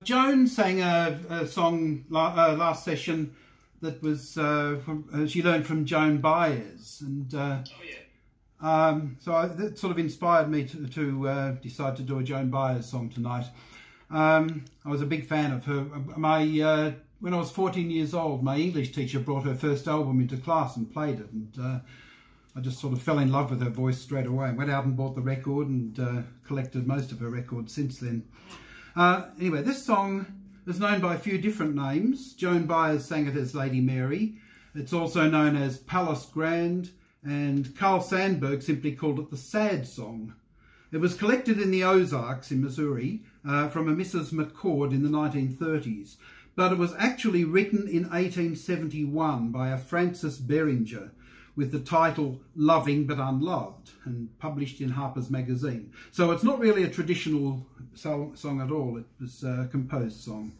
Joan sang a song last session that was she learned from Joan Baez, and so that sort of inspired me to decide to do a Joan Baez song tonight. I was a big fan of her. When I was 14 years old, my English teacher brought her first album into class and played it, and I just sort of fell in love with her voice straight away. Went out and bought the record and collected most of her records since then. Anyway, this song is known by a few different names. Joan Baez sang it as Lady Mary. It's also known as Palace Grand, and Carl Sandburg simply called it the Sad Song. It was collected in the Ozarks in Missouri from a Mrs McCord in the 1930s, but it was actually written in 1871 by a Francis Behrynge with the title Loving But Unloved, and published in Harper's Magazine. So it's not really a traditional song at all. It was a composed song.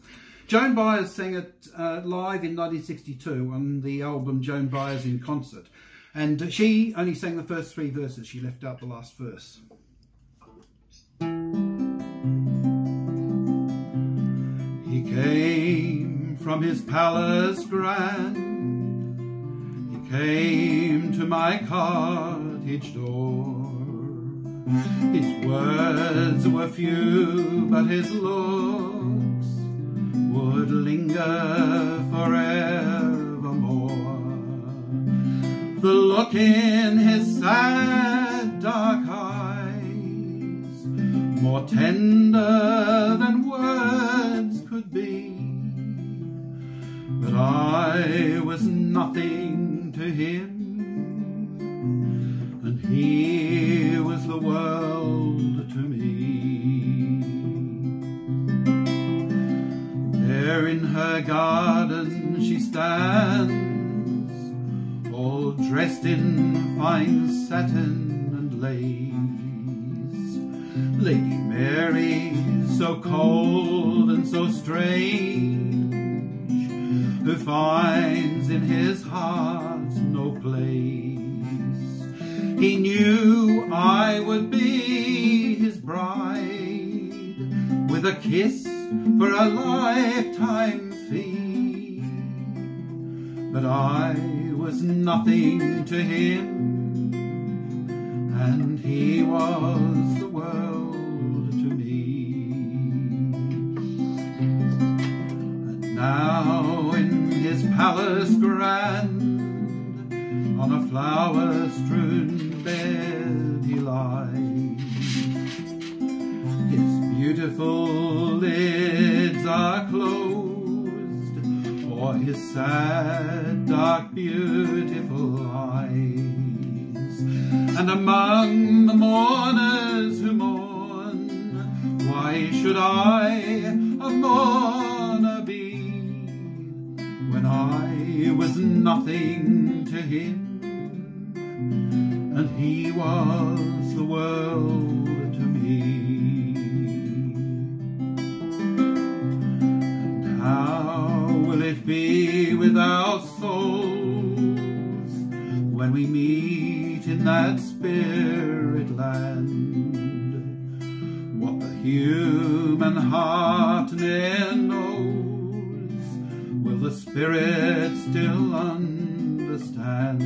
Joan Baez sang it live in 1962 on the album Joan Baez in Concert, and she only sang the first 3 verses. She left out the last verse. He came from his palace grand, he came to my cottage door. His words were few, but his looks would linger forevermore. The look in his sad dark eyes, more tender than words could be. But I was nothing to him, and he was the world to me. There in her garden she stands, all dressed in fine satin and lace. Lady Mary, so cold and so strange, who finds in his heart no place. He knew I would be his bride, with a kiss for a lifetime fee. But I was nothing to him, and he was the world to me. And now in his palace grand, on a flower-strewn bed he lies. His beautiful lids are closed o'er his sad, dark, beautiful eyes. And among the mourners who mourn, why should I a mourner be, when I was nothing to him, and he was the world to me? And how will it be with our souls when we meet in that spirit land? What the human heart ne'er knows, will the spirit still understand?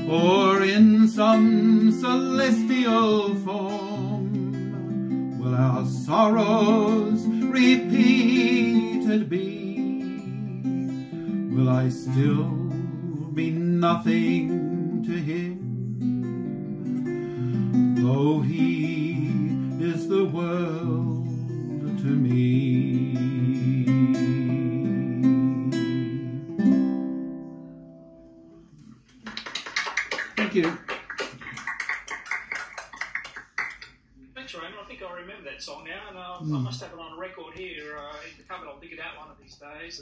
Or in some celestial form will our sorrows repeated be? Will I still be nothing to him, though he is the world to me? Thank you. Thanks, Raymond. I think I remember that song now, and I must have it on a record here. If you cover it, I'll dig it out one of these days.